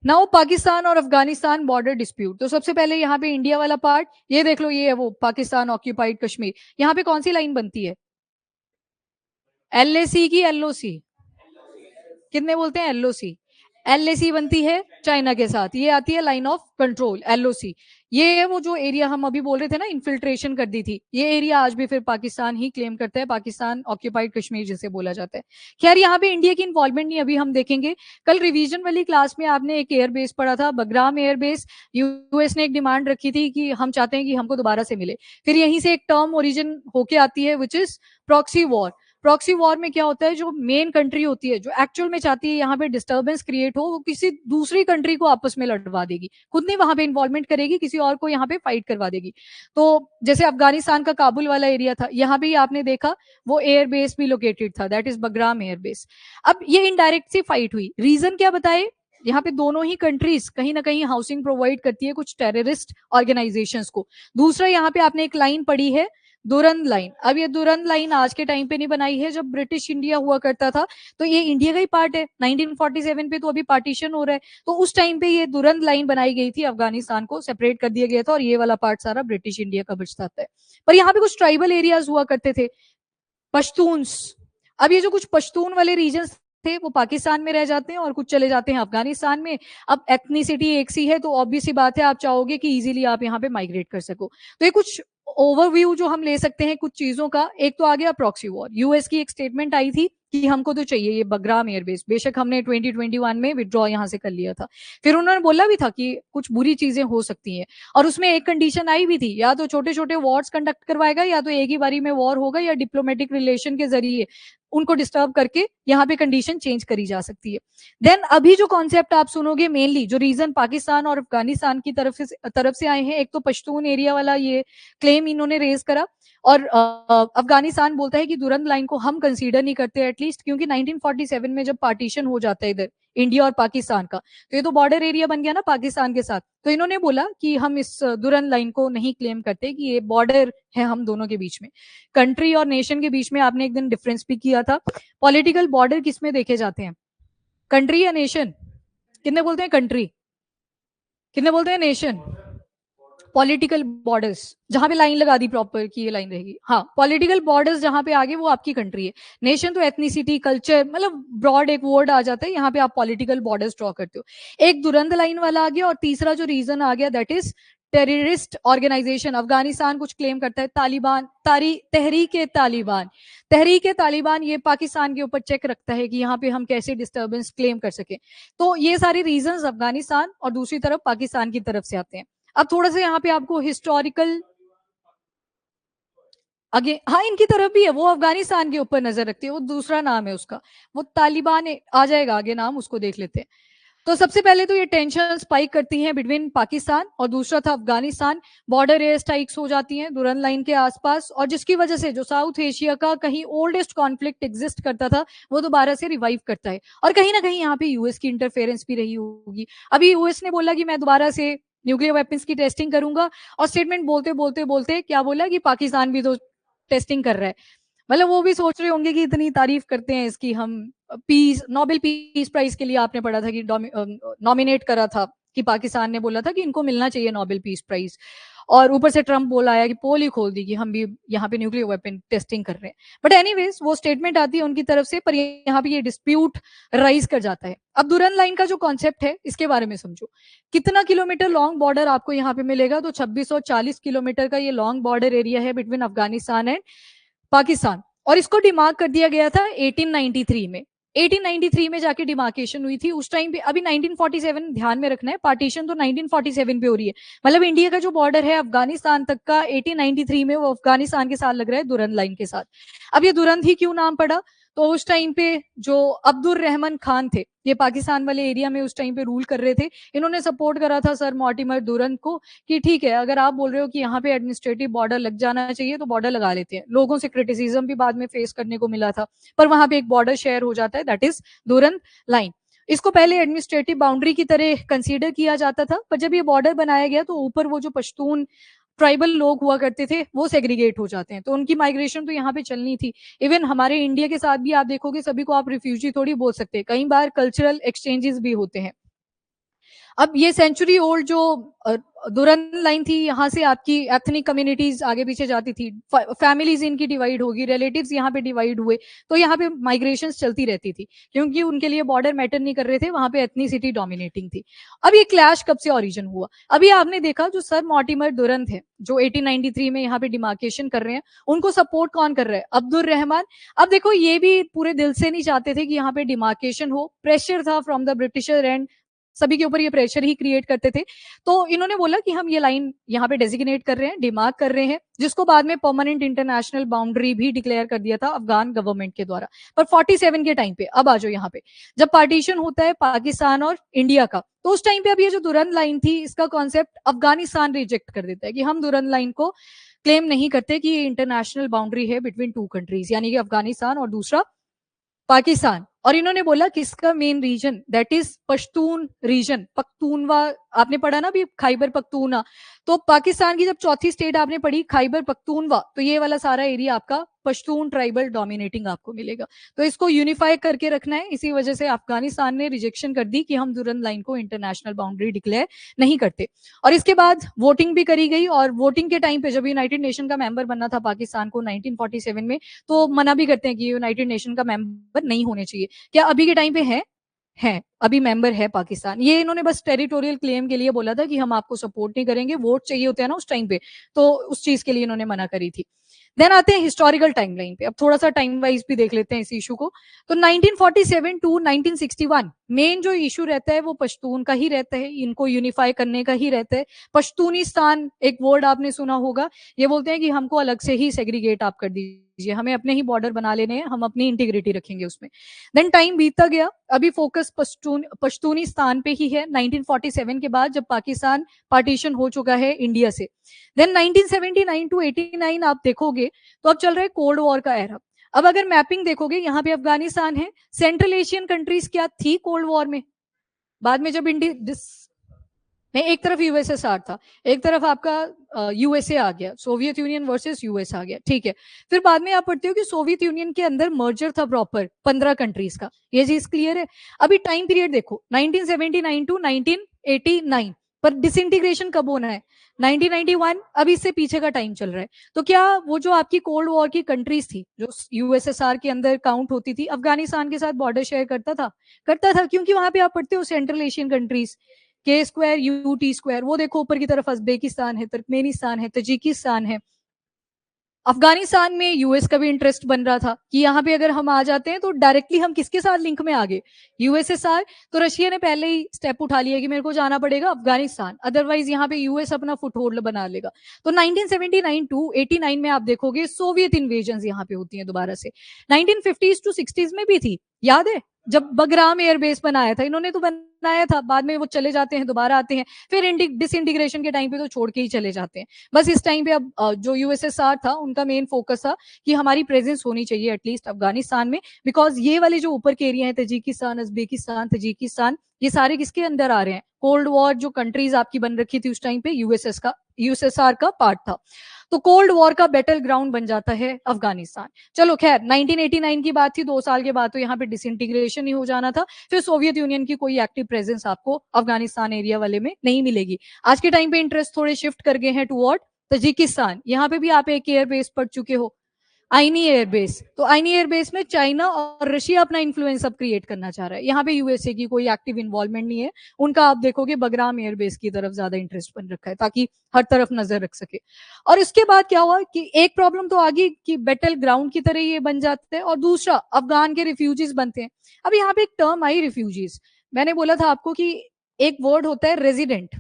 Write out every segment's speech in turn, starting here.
Now Pakistan और Afghanistan border dispute. तो सबसे पहले यहाँ पे इंडिया वाला पार्ट, ये देख लो, ये है वो पाकिस्तान ऑक्यूपाइड कश्मीर। यहाँ पे कौन सी लाइन बनती है? LAC की LOC? कितने बोलते हैं LOC? LAC बनती है चाइना के साथ, ये आती है लाइन ऑफ कंट्रोल LOC। ये है वो जो एरिया हम अभी बोल रहे थे ना, इन्फिल्ट्रेशन कर दी थी, ये एरिया आज भी फिर पाकिस्तान ही क्लेम करता है, पाकिस्तान ऑक्यूपाइड कश्मीर जिसे बोला जाता है। खैर यहाँ पे इंडिया की इन्वॉल्वमेंट नहीं, अभी हम देखेंगे। कल रिवीजन वाली क्लास में आपने एक एयरबेस पढ़ा था, बगराम एयरबेस। यूएस ने एक डिमांड रखी थी कि हम चाहते हैं कि हमको दोबारा से मिले। फिर यहीं से एक टर्म ओरिजिन होके आती है which is proxy war. Proxy war में क्या होता है, जो मेन कंट्री होती है, जो एक्चुअल में चाहती है यहाँ पे डिस्टर्बेंस क्रिएट हो, वो किसी दूसरी कंट्री को आपस में लड़वा देगी, खुद नहीं वहां पे इन्वॉल्वमेंट करेगी, किसी और को यहाँ पे फाइट करवा देगी। तो जैसे अफगानिस्तान का काबुल वाला एरिया था, यहाँ पे आपने देखा वो एयरबेस भी लोकेटेड था, दैट इज बगराम एयरबेस। अब ये इनडायरेक्ट सी फाइट हुई, रीजन क्या बताए? यहाँ पे दोनों ही कंट्रीज कहीं ना कहीं हाउसिंग प्रोवाइड करती है कुछ टेररिस्ट ऑर्गेनाइजेशंस को। दूसरा यहाँ पे आपने एक लाइन पढ़ी है, दुरंद लाइन। अब ये दुरंद लाइन आज के टाइम पे नहीं बनाई है, जब ब्रिटिश इंडिया हुआ करता था तो ये इंडिया का ही पार्ट है। 1947 पे तो अभी पार्टीशन हो रहा है, तो उस टाइम पे ये दुरंद लाइन बनाई गई थी, अफगानिस्तान को सेपरेट कर दिया गया था और ये वाला पार्ट सारा ब्रिटिश इंडिया का बचता था। पर यहाँ पे कुछ ट्राइबल एरियाज हुआ करते थे, पश्तून्स। अब ये जो कुछ पश्तून वाले रीजन थे वो पाकिस्तान में रह जाते हैं और कुछ चले जाते हैं अफगानिस्तान में। अब एथनिसिटी एक सी है तो ऑब्वियस सी बात है, आप चाहोगे कि इजीली आप यहाँ पे माइग्रेट कर सको। तो ये कुछ ओवरव्यू जो हम ले सकते हैं कुछ चीजों का। एक तो आ गया प्रॉक्सी वॉर, यूएस की एक स्टेटमेंट आई थी कि हमको तो चाहिए ये बगराम एयरबेस, बेशक हमने 2021 में विड्रॉ यहाँ से कर लिया था। फिर उन्होंने बोला भी था कि कुछ बुरी चीजें हो सकती हैं, और उसमें एक कंडीशन आई भी थी, या तो छोटे छोटे वॉर्स कंडक्ट करवाएगा, या तो एक ही बारी में वॉर होगा, या डिप्लोमेटिक रिलेशन के जरिए उनको डिस्टर्ब करके यहाँ पे कंडीशन चेंज करी जा सकती है। देन अभी जो कॉन्सेप्ट आप सुनोगे, मेनली जो रीजन पाकिस्तान और अफगानिस्तान की तरफ से आए हैं, एक तो पश्तून एरिया वाला ये क्लेम इन्होंने रेज करा, और अफगानिस्तान बोलता है कि दुरंद लाइन को हम कंसीडर नहीं करते एटलीस्ट, क्योंकि 1947 में जब पार्टीशन हो जाता है इधर इंडिया और पाकिस्तान का, तो ये तो बॉर्डर एरिया बन गया ना पाकिस्तान के साथ, तो इन्होंने बोला कि हम इस दुरंद लाइन को नहीं क्लेम करते, कि ये बॉर्डर है हम दोनों के बीच में, कंट्री और नेशन के बीच में। आपने एक दिन डिफरेंस भी किया था, पॉलिटिकल बॉर्डर किस में देखे जाते हैं, कंट्री या नेशन? कितने बोलते हैं कंट्री, कितने बोलते हैं नेशन? पॉलिटिकल बॉर्डर्स जहां पे लाइन लगा दी प्रॉपर की ये लाइन रहेगी, हाँ, पॉलिटिकल बॉर्डर्स जहां पे आगे वो आपकी कंट्री है। नेशन तो एथनिसिटी, कल्चर, मतलब ब्रॉड एक वर्ड आ जाता है, यहाँ पे आप पॉलिटिकल बॉर्डर्स ड्रॉ करते हो। एक दुरंद लाइन वाला आ गया, और तीसरा जो रीजन आ गया that is terrorist organisation. Afghanistan कुछ क्लेम करता है, तालिबान, तहरीक तालिबान। तहरीक तालिबान ये पाकिस्तान के ऊपर चेक रखता है कि यहाँ पे हम कैसे डिस्टर्बेंस क्लेम कर सके। तो ये सारे रीजन अफगानिस्तान और दूसरी तरफ पाकिस्तान की तरफ से आते हैं। अब थोड़ा सा यहाँ पे आपको हिस्टोरिकल आगे, हाँ, इनकी तरफ भी है, वो अफगानिस्तान के ऊपर नजर रखती है, वो दूसरा नाम है उसका, वो तालिबान आ जाएगा आगे नाम, उसको देख लेते हैं। तो सबसे पहले तो ये टेंशन स्पाइक करती हैं बिटवीन पाकिस्तान और दूसरा था अफगानिस्तान। बॉर्डर एयर स्ट्राइक्स हो जाती हैं दुरन लाइन के आसपास, और जिसकी वजह से जो साउथ एशिया का कहीं ओल्डेस्ट कॉन्फ्लिक्ट एग्जिस्ट करता था वो दोबारा से रिवाइव करता है। और कहीं ना कहीं यहाँ पे यूएस की इंटरफेरेंस भी रही होगी। अभी यूएस ने बोला कि मैं दोबारा से न्यूक्लियर वेपन्स की टेस्टिंग करूंगा, और स्टेटमेंट बोलते बोलते बोलते क्या बोला कि पाकिस्तान भी तो टेस्टिंग कर रहा है। मतलब वो भी सोच रहे होंगे कि इतनी तारीफ करते हैं इसकी हम। पीस, नोबेल पीस प्राइज के लिए आपने पढ़ा था कि नॉमिनेट करा था, कि पाकिस्तान ने बोला था कि इनको मिलना चाहिए नोबेल पीस प्राइज, और ऊपर से ट्रम्प बोला आया कि पोल ही खोल दी कि हम भी यहाँ पे न्यूक्लियर वेपन टेस्टिंग कर रहे हैं। बट एनीवेज वो स्टेटमेंट आती है उनकी तरफ से, पर यहाँ पे ये डिस्प्यूट राइज कर जाता है। अब दुरन लाइन का जो कॉन्सेप्ट है इसके बारे में समझो, कितना किलोमीटर लॉन्ग बॉर्डर आपको यहाँ पे मिलेगा, तो 2640 किलोमीटर का ये लॉन्ग बॉर्डर एरिया है बिटवीन अफगानिस्तान एंड पाकिस्तान। और इसको डिमार्क कर दिया गया था 1893 में। 1893 में जाके डिमार्केशन हुई थी उस टाइम पे। अभी 1947 ध्यान में रखना है, पार्टीशन तो 1947 पे हो रही है, मतलब इंडिया का जो बॉर्डर है अफगानिस्तान तक का 1893 में वो अफगानिस्तान के साथ लग रहा है दुरंद लाइन के साथ। अब ये दुरंद ही क्यों नाम पड़ा, तो उस टाइम पे जो अब्दुल रहमान खान थे, ये पाकिस्तान वाले एरिया में उस टाइम पे रूल कर रहे थे, इन्होंने सपोर्ट करा था सर मॉर्टिमर दुरंद को कि ठीक है अगर आप बोल रहे हो कि यहाँ पे एडमिनिस्ट्रेटिव बॉर्डर लग जाना चाहिए तो बॉर्डर लगा लेते हैं। लोगों से क्रिटिसिज्म भी बाद में फेस करने को मिला था, पर वहां पे एक बॉर्डर शेयर हो जाता है, दैट इज दुरंद लाइन। इसको पहले एडमिनिस्ट्रेटिव बाउंड्री की तरह कंसीडर किया जाता था, पर जब ये बॉर्डर बनाया गया तो ऊपर वो जो पश्तून ट्राइबल लोग हुआ करते थे वो सेग्रीगेट हो जाते हैं, तो उनकी माइग्रेशन तो यहाँ पे चलनी थी। इवन हमारे इंडिया के साथ भी आप देखोगे सभी को आप रिफ्यूजी थोड़ी बोल सकते हैं, कई बार कल्चरल एक्सचेंजेस भी होते हैं। अब ये सेंचुरी ओल्ड जो दुरन लाइन थी, यहाँ से आपकी एथनिक कम्युनिटीज आगे पीछे जाती थी, फैमिलीज इनकी डिवाइड होगी, रिलेटिव्स यहाँ पे डिवाइड हुए, तो यहाँ पे माइग्रेशन चलती रहती थी, क्योंकि उनके लिए बॉर्डर मैटर नहीं कर रहे थे, वहां पे एथनिसिटी डोमिनेटिंग थी। अब ये क्लैश कब से ओरिजिन हुआ? अभी आपने देखा जो सर मॉर्टिमर दुरन थे, जो 1893 में यहाँ पे डिमार्केशन कर रहे हैं, उनको सपोर्ट कौन कर रहा है? अब्दुल रहमान। अब देखो, ये भी पूरे दिल से नहीं चाहते थे कि यहाँ पे डिमार्केशन हो, प्रेशर था फ्रॉम द ब्रिटिशर एंड, सभी के ऊपर ये प्रेशर ही क्रिएट करते थे। तो इन्होंने बोला कि हम ये लाइन यहाँ पे डेजिग्नेट कर रहे हैं, डिमार्क कर रहे हैं, जिसको बाद में परमानेंट इंटरनेशनल बाउंड्री भी डिक्लेयर कर दिया था अफगान गवर्नमेंट के द्वारा। पर 47 के टाइम पे, अब आ जाओ यहाँ पे, जब पार्टीशन होता है पाकिस्तान और इंडिया का, तो उस टाइम पे अब ये जो दुरन लाइन थी, इसका कॉन्सेप्ट अफगानिस्तान रिजेक्ट कर देता है कि हम दुरन लाइन को क्लेम नहीं करते कि ये इंटरनेशनल बाउंड्री है बिटवीन टू कंट्रीज, यानी कि अफगानिस्तान और दूसरा पाकिस्तान। और इन्होंने बोला किसका main region, that is Pashtun region, Pakhtunkhwa, आपने पढ़ा ना अभी खैबर पख्तूना, तो पाकिस्तान की जब चौथी स्टेट आपने पढ़ी खैबर पख्तूनवा, तो ये वाला सारा एरिया आपका पश्तून ट्राइबल डोमिनेटिंग आपको मिलेगा। तो इसको यूनिफाई करके रखना है, इसी वजह से अफगानिस्तान ने रिजेक्शन कर दी कि हम दुरन लाइन को इंटरनेशनल बाउंड्री डिक्लेयर नहीं करते। और इसके बाद वोटिंग भी करी गई, और वोटिंग के टाइम पे जब यूनाइटेड नेशन का मेंबर बनना था पाकिस्तान को 1947 में, तो मना भी करते हैं कि यूनाइटेड नेशन का मेंबर नहीं होने चाहिए। क्या अभी के टाइम पे है अभी मेंबर है पाकिस्तान? ये इन्होंने बस टेरिटोरियल क्लेम के लिए बोला था कि हम आपको सपोर्ट नहीं करेंगे, वोट चाहिए होते हैं ना उस टाइम पे, तो उस चीज के लिए इन्होंने मना करी थी। देन आते हैं हिस्टोरिकल टाइमलाइन पे, अब थोड़ा सा टाइम वाइज भी देख लेते हैं इस इशू को। तो 1947 टू 1961 मेन जो इशू रहता है वो पश्तून का ही रहता है, इनको यूनिफाई करने का ही रहता है। पश्तूनिस्तान एक वर्ड आपने सुना होगा, ये बोलते हैं कि हमको अलग से ही सेग्रीगेट आप कर दीजिए, हमें अपने ही बॉर्डर बना लेने हैं, हम अपनी इंटीग्रिटी रखेंगे उसमें। देन टाइम बीतता गया, अभी फोकस पश्तूनिस्तान पे ही है 1947 के बाद, जब पाकिस्तान पार्टीशन हो चुका है इंडिया से। देन 1979 टू 89 आप देखोगे तो अब चल रहा है कोल्ड वॉर का एरा। अब अगर मैपिंग देखोगे, यहाँ पे अफगानिस्तान है, सेंट्रल एशियन कंट्रीज क्या थी कोल्ड वॉर में? बाद में जब इंडिया नहीं, एक तरफ यूएसएसआर था, एक तरफ आपका यूएसए आ गया, सोवियत यूनियन वर्सेस यूएस आ गया, ठीक है। फिर बाद में आप पढ़ते हो कि सोवियत यूनियन के अंदर मर्जर था प्रॉपर 15 कंट्रीज का, ये चीज क्लियर है। अभी टाइम पीरियड देखो 1979 टू 1989, पर डिसइंटीग्रेशन कब होना है? 1991, अभी इससे पीछे का टाइम चल रहा है। तो क्या वो जो आपकी कोल्ड वॉर की कंट्रीज थी, जो यूएसएसआर के अंदर काउंट होती थी, अफगानिस्तान के साथ बॉर्डर शेयर करता था? करता था, क्योंकि वहां पे आप पढ़ते हो सेंट्रल एशियन कंट्रीज, के स्क्वायर यू टी स्क्वायर, वो देखो ऊपर की तरफ उज्बेकिस्तान है, तुर्कमेनिस्तान है, तजिकिस्तान है। अफगानिस्तान में यूएस का भी इंटरेस्ट बन रहा था कि यहाँ पे अगर हम आ जाते हैं तो डायरेक्टली हम किसके साथ लिंक में आ गए? यूएसएसआर। तो रशिया ने पहले ही स्टेप उठा लिया कि मेरे को जाना पड़ेगा अफगानिस्तान, अदरवाइज यहाँ पे यूएस अपना फुटहोल्ड बना लेगा। तो 1979 टू 89 में आप देखोगे सोवियत इन्वेजन यहाँ पे होती है दोबारा से। 1950s टू 60s में भी थी, याद है जब बगराम एयरबेस बनाया था, इन्होंने तो बनाया था, बाद में वो चले जाते हैं, दोबारा आते हैं, फिर डिसइंटीग्रेशन के टाइम पे तो छोड़ के ही चले जाते हैं। बस इस टाइम पे अब जो यूएसएसआर था उनका मेन फोकस था कि हमारी प्रेजेंस होनी चाहिए एटलीस्ट अफगानिस्तान में, बिकॉज ये वाले जो ऊपर के एरिया है, तजिकिस्तान, उज्बेकिस्तान, तजिकिस्तान, ये सारे किसके अंदर आ रहे हैं? कोल्ड वॉर जो कंट्रीज आपकी बन रखी थी उस टाइम पे यूएसएसआर का पार्ट था। तो कोल्ड वॉर का बैटल ग्राउंड बन जाता है अफगानिस्तान। चलो खैर 1989 की बात थी, 2 साल के बाद तो यहाँ पे डिसइंटीग्रेशन ही हो जाना था, फिर सोवियत यूनियन की कोई एक्टिव प्रेजेंस आपको अफगानिस्तान एरिया वाले में नहीं मिलेगी। आज के टाइम पे इंटरेस्ट थोड़े शिफ्ट कर गए हैं टुवर्ड तजिकिस्तान। यहाँ पे भी आप एक एयर बेस पढ़ चुके हो, आईनी एयरबेस। तो आईनी एयरबेस में चाइना और रशिया अपना इन्फ्लुएंस अब क्रिएट करना चाह रहा है, यहाँ पे यूएसए की कोई एक्टिव इन्वॉल्वमेंट नहीं है, उनका आप देखोगे बगराम एयरबेस की तरफ ज्यादा इंटरेस्ट बन रखा है ताकि हर तरफ नजर रख सके। और इसके बाद क्या हुआ कि एक प्रॉब्लम तो आ गई कि बैटल ग्राउंड की तरह ये बन जाते हैं, और दूसरा अफगान के रिफ्यूजीज बनते हैं। अब यहाँ पे एक टर्म आई रिफ्यूजीज, मैंने बोला था आपको कि एक वर्ड होता है रेजिडेंट।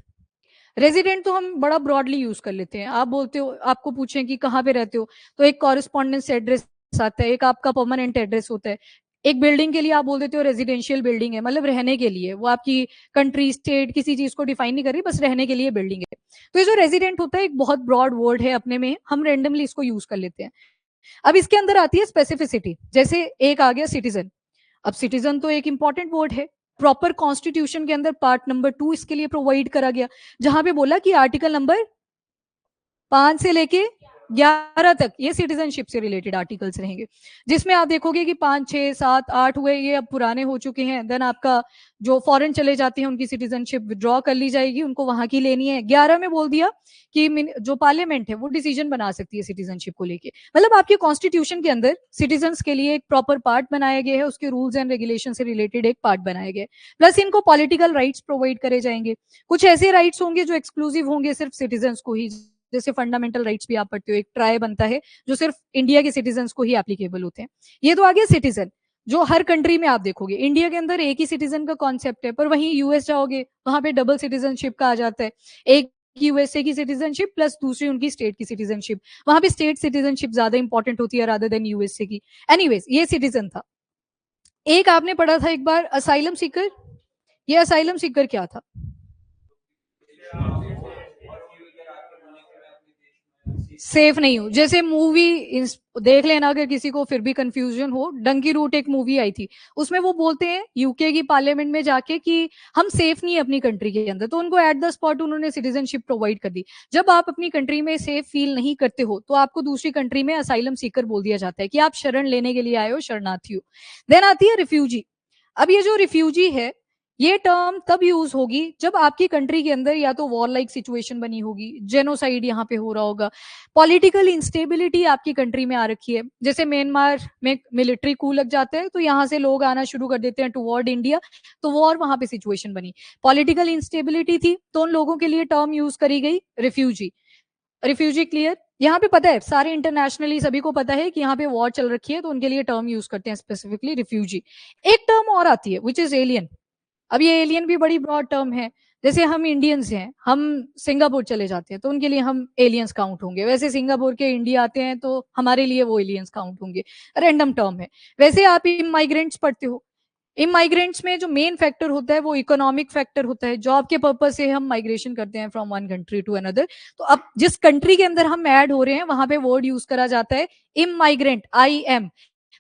रेजिडेंट तो हम बड़ा ब्रॉडली यूज कर लेते हैं, आप बोलते हो, आपको पूछें कि कहाँ पे रहते हो तो एक कॉरेस्पॉन्डेंस एड्रेस आता है, एक आपका परमानेंट एड्रेस होता है। एक बिल्डिंग के लिए आप बोल देते हो रेजिडेंशियल बिल्डिंग है, मतलब रहने के लिए, वो आपकी कंट्री स्टेट किसी चीज को डिफाइन नहीं कर रही, बस रहने के लिए बिल्डिंग है। तो ये जो रेजिडेंट होता है एक बहुत ब्रॉड वर्ड है अपने में, हम रेंडमली इसको यूज कर लेते हैं। अब इसके अंदर आती है स्पेसिफिसिटी, जैसे एक आ गया सिटीजन। अब सिटीजन तो एक इंपॉर्टेंट वर्ड है, प्रॉपर कॉन्स्टिट्यूशन के अंदर पार्ट नंबर 2 इसके लिए प्रोवाइड करा गया, जहां पे बोला कि आर्टिकल नंबर 5 से लेके 11 तक ये सिटीजनशिप से रिलेटेड आर्टिकल्स रहेंगे, जिसमें आप देखोगे कि 5, 6, 7, 8 हुए, ये अब पुराने हो चुके हैं। देन आपका जो फॉरेन चले जाते हैं उनकी सिटीजनशिप विड्रॉ कर ली जाएगी, उनको वहां की लेनी है। 11 में बोल दिया कि जो पार्लियामेंट है वो डिसीजन बना सकती है सिटीजनशिप को लेके। मतलब आपके कॉन्स्टिट्यूशन के अंदर सिटीजन्स के लिए एक प्रॉपर पार्ट बनाया गया है, उसके रूल्स एंड रेगुलेशन से रिलेटेड एक पार्ट बनाया गया है। प्लस इनको पॉलिटिकल राइट्स प्रोवाइड करे जाएंगे। कुछ ऐसे राइट्स होंगे जो एक्सक्लूसिव होंगे सिर्फ सिटीजन्स को ही, जैसे फंडामेंटल राइट्स भी आप पढ़ते हो, एक ट्राई बनता है जो सिर्फ इंडिया के सिटीजन्स को ही एप्लीकेबल होते हैं। ये तो आ गया सिटीजन, जो हर कंट्री में आप देखोगे। इंडिया के अंदर एक ही सिटीजन का कॉन्सेप्ट है, पर वहीं यूएस जाओगे वहां पे डबल सिटीजनशिप का आ जाता है। एक यूएसए की सिटीजनशिप प्लस दूसरी उनकी स्टेट की सिटीजनशिप। वहां पे स्टेट सिटीजनशिप ज्यादा इंपॉर्टेंट होती है रादर देन यूएसए की। एनीवेज, ये सिटीजन था। एक आपने पढ़ा था एक बार असाइलम सीकर। ये असाइलम सीकर क्या था? सेफ नहीं हूँ, जैसे मूवी देख लेना अगर किसी को फिर भी कंफ्यूजन हो। डंकी रूट एक मूवी आई थी, उसमें वो बोलते हैं यूके की पार्लियामेंट में जाके कि हम सेफ नहीं है अपनी कंट्री के अंदर, तो उनको एट द स्पॉट उन्होंने सिटीजनशिप प्रोवाइड कर दी। जब आप अपनी कंट्री में सेफ फील नहीं करते हो तो आपको दूसरी कंट्री में असाइलम सीकर बोल दिया जाता है कि आप शरण लेने के लिए आए हो, शरणार्थी हो। देन आती है रिफ्यूजी। अब ये जो रिफ्यूजी है, ये टर्म तब यूज होगी जब आपकी कंट्री के अंदर या तो वॉर लाइक सिचुएशन बनी होगी, जेनोसाइड यहाँ पे हो रहा होगा, पॉलिटिकल इंस्टेबिलिटी आपकी कंट्री में आ रखी है। जैसे म्यांमार में मिलिट्री कू लग जाता है तो यहाँ से लोग आना शुरू कर देते हैं टुवर्ड इंडिया, तो वॉर वहां पे सिचुएशन बनी, पॉलिटिकल इंस्टेबिलिटी थी, तो उन लोगों के लिए टर्म यूज करी गई रिफ्यूजी। Refugee clear? यहाँ पे पता है सारे इंटरनेशनली सभी को पता है कि यहाँ पे वॉर चल रखी है, तो उनके लिए टर्म यूज करते हैं स्पेसिफिकली रिफ्यूजी। एक टर्म और आती है विच इज एलियन। अब ये एलियन भी बड़ी ब्रॉड टर्म है। जैसे हम इंडियंस हैं, हम सिंगापुर चले जाते हैं तो उनके लिए हम एलियंस काउंट होंगे, वैसे सिंगापुर के इंडिया आते हैं तो हमारे लिए वो एलियंस काउंट होंगे। रैंडम टर्म है। वैसे आप इमाइग्रेंट्स पढ़ते हो, इमाइग्रेंट्स में जो मेन फैक्टर होता है वो इकोनॉमिक फैक्टर होता है। जॉब के पर्पज से हम माइग्रेशन करते हैं from one country to another. तो अब जिस कंट्री के अंदर हम ऐड हो रहे हैं वहां पे वर्ड यूज करा जाता है इमाइग्रेंट, आई एम।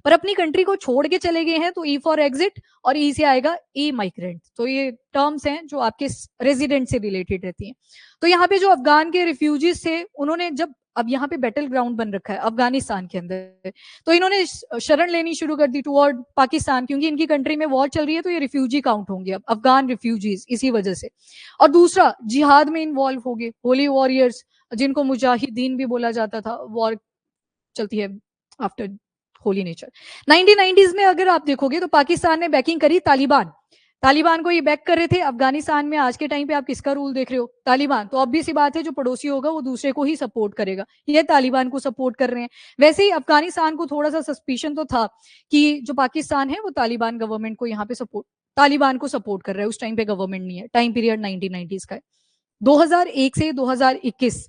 पर अपनी कंट्री को छोड़ के चले गए हैं तो ई फॉर एग्जिट और ई से आएगा ई माइग्रेंट। तो ये टर्म्स हैं जो आपके रेजिडेंट से रिलेटेड रहती हैं। तो यहाँ पे जो अफगान के रिफ्यूजीज थे, उन्होंने जब अब यहाँ पे बैटल ग्राउंड बन रखा है अफगानिस्तान के अंदर, तो इन्होंने शरण लेनी शुरू कर दी टुवर्ड पाकिस्तान, क्योंकि इनकी कंट्री में वॉर चल रही है तो ये रिफ्यूजी काउंट होंगे अब अफगान रिफ्यूजीज इसी वजह से। और दूसरा, जिहाद में इन्वॉल्व हो गए, होली वॉरियर्स जिनको मुजाहिदीन भी बोला जाता था। वॉर चलती है आफ्टर होली नेचर। 1990s में अगर आप देखोगे तो पाकिस्तान ने बैकिंग करी तालिबान। तालिबान को ये बैक कर रहे थे अफगानिस्तान में। आज के टाइम पे आप किसका रूल देख रहे हो? तालिबान। तो ऑब्वियस सी बात है जो पड़ोसी होगा वो दूसरे को ही सपोर्ट करेगा, ये तालिबान को सपोर्ट कर रहे हैं। वैसे ही अफगानिस्तान को थोड़ा सा सस्पिशन तो था कि जो पाकिस्तान है वो तालिबान गवर्नमेंट को यहाँ पे तालिबान को सपोर्ट कर रहा है। उस टाइम पे गवर्नमेंट नहीं है, टाइम पीरियड 1990s का है। 2001 से 2021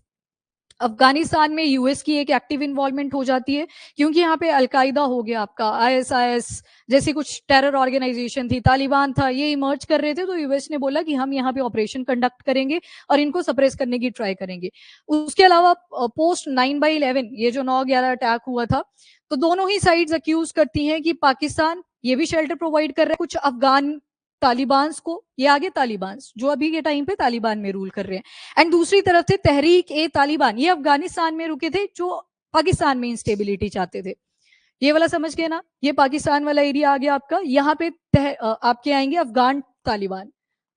अफगानिस्तान में यूएस की एक एक्टिव इन्वॉल्वमेंट हो जाती है, क्योंकि यहाँ पे अलकायदा हो गया, आपका आईएसआईएस जैसी कुछ टेरर ऑर्गेनाइजेशन थी, तालिबान था, ये इमर्ज कर रहे थे। तो यूएस ने बोला कि हम यहाँ पे ऑपरेशन कंडक्ट करेंगे और इनको सप्रेस करने की ट्राई करेंगे। उसके अलावा पोस्ट 9/11 ये जो 9/11 अटैक हुआ था, तो दोनों ही साइड्स अक्यूज करती हैं कि पाकिस्तान ये भी शेल्टर प्रोवाइड कर रहा है कुछ अफगान तालिबान को। ये आगे तालिबान जो अभी के टाइम पे तालिबान में रूल कर रहे हैं। एंड दूसरी तरफ से तहरीक ए तालिबान, ये अफगानिस्तान में रुके थे जो पाकिस्तान में इंस्टेबिलिटी चाहते थे। ये वाला समझ गए ना? ये पाकिस्तान वाला एरिया आ गया आपका। यहाँ पे आपके आएंगे अफगान तालिबान।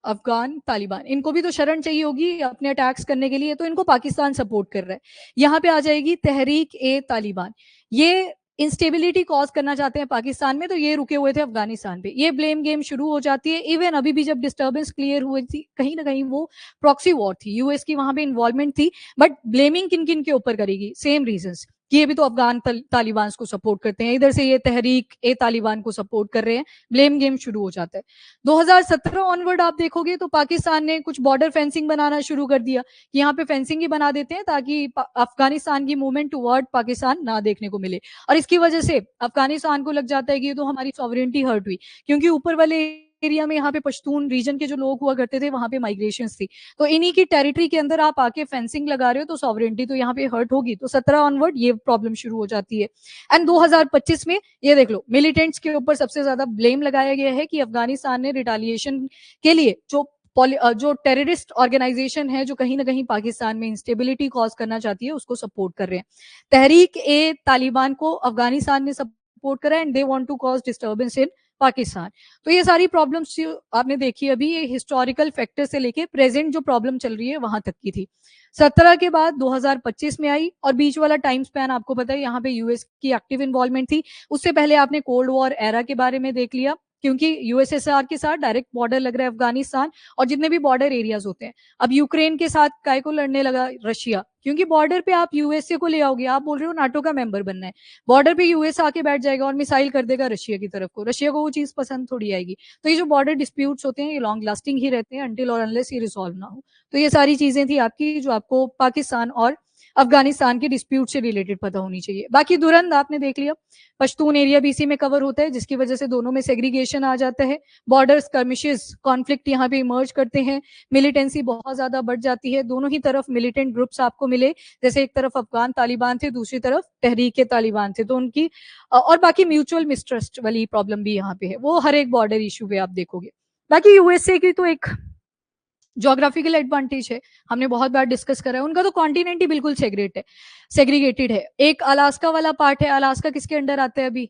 अफगान तालिबान इनको भी तो शरण चाहिए होगी अपने अटैक्स करने के लिए, तो इनको पाकिस्तान सपोर्ट कर रहा है। यहाँ पे आ जाएगी तहरीक ए तालिबान, ये इंस्टेबिलिटी कॉज करना चाहते हैं पाकिस्तान में, तो ये रुके हुए थे अफगानिस्तान पे। ये ब्लेम गेम शुरू हो जाती है। इवन अभी भी जब डिस्टर्बेंस क्लियर हुई थी, कहीं ना कहीं वो प्रॉक्सी वॉर थी, यूएस की वहां पे इन्वॉल्वमेंट थी। बट ब्लेमिंग किन किन के ऊपर करेगी? सेम रीजंस कि ये भी तो अफगान तालिबान को सपोर्ट करते हैं, इधर से ये तहरीक ए तालिबान को सपोर्ट कर रहे हैं। ब्लेम गेम शुरू हो जाता है। 2017 ऑनवर्ड आप देखोगे तो पाकिस्तान ने कुछ बॉर्डर फेंसिंग बनाना शुरू कर दिया कि यहाँ पे फेंसिंग ही बना देते हैं ताकि अफगानिस्तान की मूवमेंट टुवर्ड पाकिस्तान ना देखने को मिले। और इसकी वजह से अफगानिस्तान को लग जाता है कि ये तो हमारी सॉवरेंटी हर्ट हुई, क्योंकि ऊपर वाले एरिया में यहाँ पे पश्तून रीजन के जो लोग हुआ करते थे वहां पे माइग्रेशन थी, तो इन्हीं की टेरिटरी के अंदर आप आके फेंसिंग लगा रहे हो तो सॉवरेंटी तो यहाँ पे हर्ट होगी। तो 17 ऑनवर्ड ये प्रॉब्लम शुरू हो जाती है। एंड 2025 में ये देख लो, मिलिटेंट्स के ऊपर सबसे ज्यादा ब्लेम लगाया गया है कि अफगानिस्तान ने रिटालिएशन के लिए जो जो टेररिस्ट ऑर्गेनाइजेशन है जो कहीं ना कहीं पाकिस्तान में इंस्टेबिलिटी कॉज करना चाहती है उसको सपोर्ट कर रहे हैं। तहरीक ए तालिबान को अफगानिस्तान ने सपोर्ट करा and they want to cause disturbance in Pakistan. तो ये सारी प्रॉब्लम्स आपने देखी अभी, ये हिस्टोरिकल फैक्टर से लेके प्रेजेंट जो प्रॉब्लम चल रही है वहां तक की थी। 17 के बाद 2025 में आई, और बीच वाला टाइम स्पैन आपको पता है यहाँ पे यूएस की एक्टिव इन्वॉल्वमेंट थी। उससे पहले आपने कोल्ड वॉर एरा के बारे में देख लिया, क्योंकि यूएसएसआर के साथ डायरेक्ट बॉर्डर लग रहा है अफगानिस्तान और जितने भी बॉर्डर एरियाज होते हैं। अब यूक्रेन के साथ काय को लड़ने लगा रशिया, क्योंकि बॉर्डर पे आप यूएसए को ले आओगे, आप बोल रहे हो नाटो का मेंबर बनना है, बॉर्डर पे यूएस आके बैठ जाएगा और मिसाइल कर देगा रशिया की तरफ को, रशिया को वो चीज पसंद थोड़ी आएगी। तो ये जो बॉर्डर डिस्प्यूट्स होते हैं ये लॉन्ग लास्टिंग ही रहते हैं अनटिल और अनलेस ये रिजॉल्व ना हो। तो ये सारी चीजें थी आपकी जो आपको पाकिस्तान और अफगानिस्तान के डिस्प्यूट से रिलेटेड पता होनी चाहिए। बाकी दुरंद आपने देख लिया, पश्तून एरिया भी इसी में कवर होता है, जिसकी वजह से दोनों में सेग्रीगेशन आ जाता है, बॉर्डर स्कर्मिशेस कॉन्फ्लिक्ट यहाँ पे इमर्ज करते हैं, मिलिटेंसी बहुत ज्यादा बढ़ जाती है, दोनों ही तरफ मिलिटेंट ग्रुप्स आपको मिले, जैसे एक तरफ अफगान तालिबान थे, दूसरी तरफ तहरीक तालिबान थे, तो उनकी और बाकी म्यूचुअल मिसट्रस्ट वाली प्रॉब्लम भी यहाँ पे है, वो हर एक बॉर्डर इशू पे आप देखोगे। बाकी यूएसए की तो एक ज्योग्राफिकल एडवांटेज है, हमने बहुत बार डिस्कस करा है, उनका तो कॉन्टिनेंट ही बिल्कुल सेग्रीगेटेड है। एक अलास्का वाला पार्ट है, अलास्का किसके अंडर आता है अभी?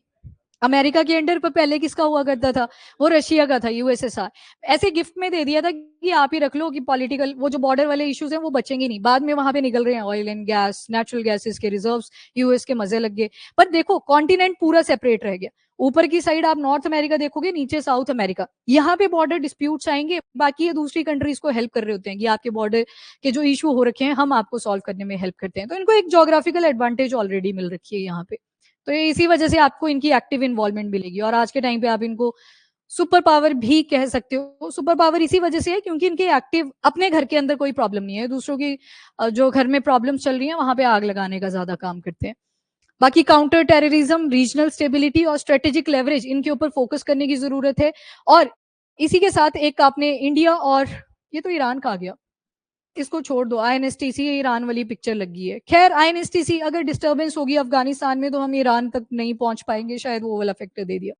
अमेरिका के अंडर, पर पहले किसका हुआ करता था? वो रशिया का था, यूएसएसआर। ऐसे गिफ्ट में दे दिया था कि आप ही रख लो कि पॉलिटिकल वो जो बॉर्डर वाले इश्यूज हैं वो बचेंगे नहीं, बाद में वहां पे निकल रहे हैं oil and gas, natural gases के रिजर्व्स, यूएस के मजे लग गए। पर देखो कॉन्टिनेंट पूरा सेपरेट रह गया, ऊपर की साइड आप नॉर्थ अमेरिका देखोगे, नीचे साउथ अमेरिका, यहाँ पे बॉर्डर डिस्प्यूट्स आएंगे, बाकी ये दूसरी कंट्रीज को हेल्प कर रहे होते हैं कि आपके बॉर्डर के जो इशू हो रखे हैं हम आपको सॉल्व करने में हेल्प करते हैं। तो इनको एक ज्योग्राफिकल एडवांटेज ऑलरेडी मिल रखी है यहाँ पे, तो इसी वजह से आपको इनकी एक्टिव इन्वॉल्वमेंट मिलेगी। और आज के टाइम पे आप इनको सुपर पावर भी कह सकते हो। सुपर पावर इसी वजह से है क्योंकि इनके एक्टिव अपने घर के अंदर कोई प्रॉब्लम नहीं है, दूसरों की जो घर में प्रॉब्लम चल रही है वहां पे आग लगाने का ज्यादा काम करते हैं। बाकी काउंटर टेररिज्म, रीजनल स्टेबिलिटी और स्ट्रेटेजिक लेवरेज, इनके ऊपर फोकस करने की जरूरत है। और इसी के साथ एक आपने इंडिया और ये तो ईरान का आ गया, इसको छोड़ दो, आईएनएसटीसी ईरान वाली पिक्चर लगी है। खैर आईएनएसटीसी अगर डिस्टर्बेंस होगी अफगानिस्तान में तो हम ईरान तक नहीं पहुंच पाएंगे, शायद वो वाला फैक्टर दे दिया।